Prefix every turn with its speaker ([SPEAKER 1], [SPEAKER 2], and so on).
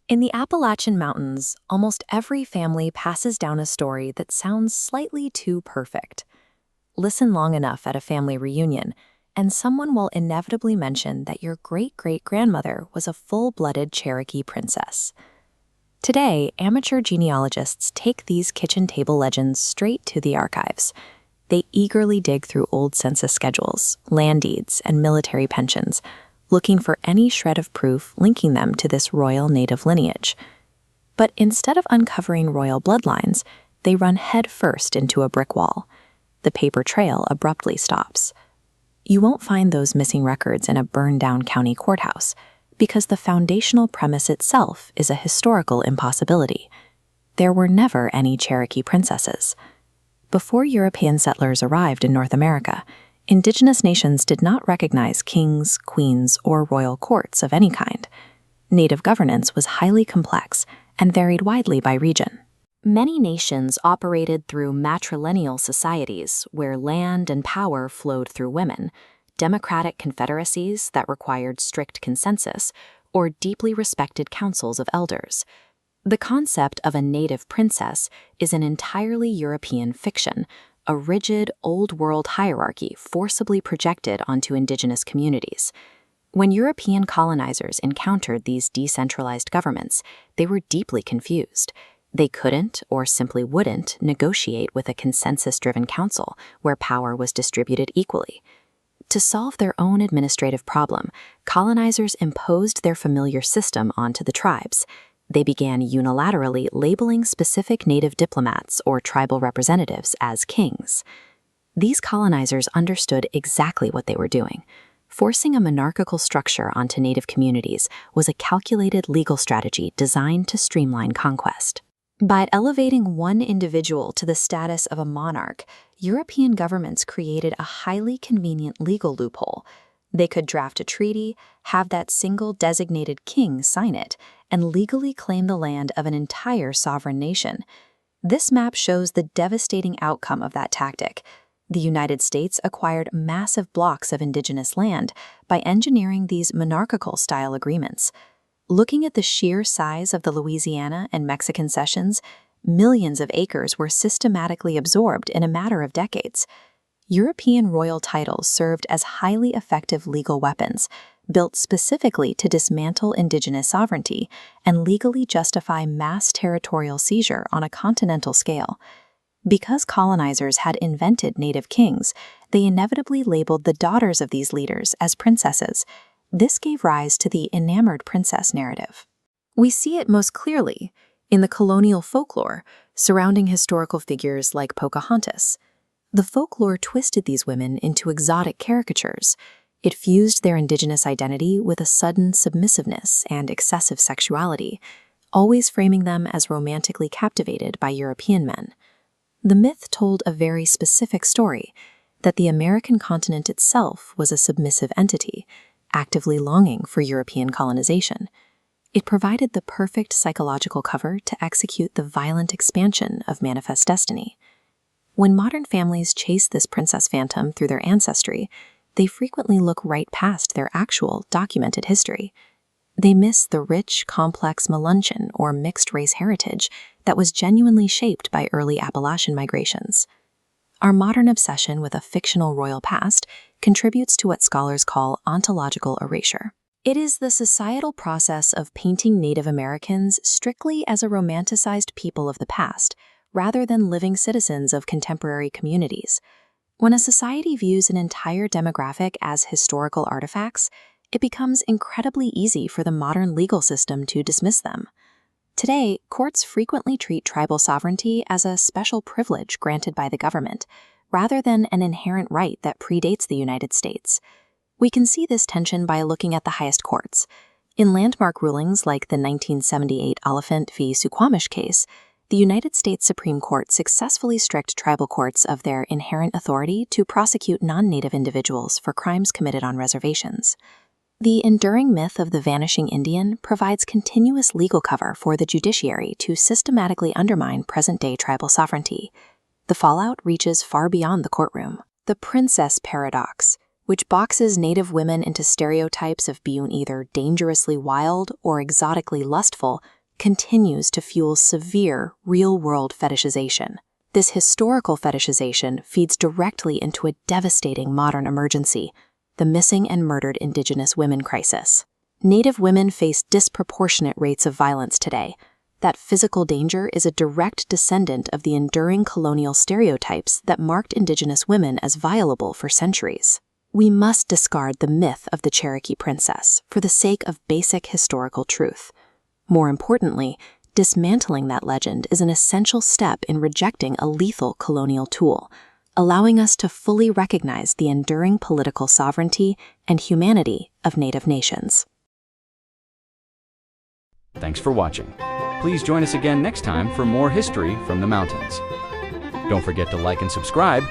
[SPEAKER 1] In the Appalachian Mountains, almost every family passes down a story that sounds slightly too perfect. Listen long enough at a family reunion, and someone will inevitably mention that your great-great-grandmother was a full-blooded Cherokee princess. Today, amateur genealogists take these kitchen table legends straight to the archives. They eagerly dig through old census schedules, land deeds, and military pensions, looking for any shred of proof linking them to this royal native lineage. But instead of uncovering royal bloodlines, they run headfirst into a brick wall. The paper trail abruptly stops. You won't find those missing records in a burned-down county courthouse, because the foundational premise itself is a historical impossibility. There were never any Cherokee princesses. Before European settlers arrived in North America, Indigenous nations did not recognize kings, queens, or royal courts of any kind. Native governance was highly complex and varied widely by region. Many nations operated through matrilineal societies where land and power flowed through women, democratic confederacies that required strict consensus, or deeply respected councils of elders. The concept of a native princess is an entirely European fiction, a rigid, old-world hierarchy forcibly projected onto indigenous communities. When European colonizers encountered these decentralized governments, they were deeply confused. They couldn't, or simply wouldn't, negotiate with a consensus-driven council where power was distributed equally. To solve their own administrative problem, colonizers imposed their familiar system onto the tribes. They began unilaterally labeling specific native diplomats or tribal representatives as kings. These colonizers understood exactly what they were doing. Forcing a monarchical structure onto native communities was a calculated legal strategy designed to streamline conquest. By elevating one individual to the status of a monarch, European governments created a highly convenient legal loophole. They could draft a treaty, have that single designated king sign it, and legally claim the land of an entire sovereign nation. This map shows the devastating outcome of that tactic. The United States acquired massive blocks of indigenous land by engineering these monarchical-style agreements. Looking at the sheer size of the Louisiana and Mexican cessions, millions of acres were systematically absorbed in a matter of decades. European royal titles served as highly effective legal weapons, built specifically to dismantle indigenous sovereignty and legally justify mass territorial seizure on a continental scale. Because colonizers had invented native kings, they inevitably labeled the daughters of these leaders as princesses. This gave rise to the enamored princess narrative. We see it most clearly in the colonial folklore surrounding historical figures like Pocahontas. The folklore twisted these women into exotic caricatures. It fused their indigenous identity with a sudden submissiveness and excessive sexuality, always framing them as romantically captivated by European men. The myth told a very specific story, that the American continent itself was a submissive entity, actively longing for European colonization. It provided the perfect psychological cover to execute the violent expansion of manifest destiny. When modern families chase this princess phantom through their ancestry, they frequently look right past their actual documented history. They miss the rich, complex Meluncheon or mixed-race heritage that was genuinely shaped by early Appalachian migrations. Our modern obsession with a fictional royal past contributes to what scholars call ontological erasure. It is the societal process of painting Native Americans strictly as a romanticized people of the past, rather than living citizens of contemporary communities. When a society views an entire demographic as historical artifacts, it becomes incredibly easy for the modern legal system to dismiss them. Today, courts frequently treat tribal sovereignty as a special privilege granted by the government, rather than an inherent right that predates the United States. We can see this tension by looking at the highest courts. In landmark rulings like the 1978 Oliphant v. Suquamish case, the United States Supreme Court successfully stripped tribal courts of their inherent authority to prosecute non-native individuals for crimes committed on reservations. The enduring myth of the vanishing Indian provides continuous legal cover for the judiciary to systematically undermine present-day tribal sovereignty. The fallout reaches far beyond the courtroom. The princess paradox. which boxes Native women into stereotypes of being either dangerously wild or exotically lustful, continues to fuel severe, real-world fetishization. This historical fetishization feeds directly into a devastating modern emergency, the missing and murdered Indigenous women crisis. Native women face disproportionate rates of violence today. That physical danger is a direct descendant of the enduring colonial stereotypes that marked Indigenous women as violable for centuries. We must discard the myth of the Cherokee princess for the sake of basic historical truth. More importantly, dismantling that legend is an essential step in rejecting a lethal colonial tool, allowing us to fully recognize the enduring political sovereignty and humanity of Native nations.
[SPEAKER 2] Thanks for watching. Please join us again next time for more history from the mountains. Don't forget to like and subscribe,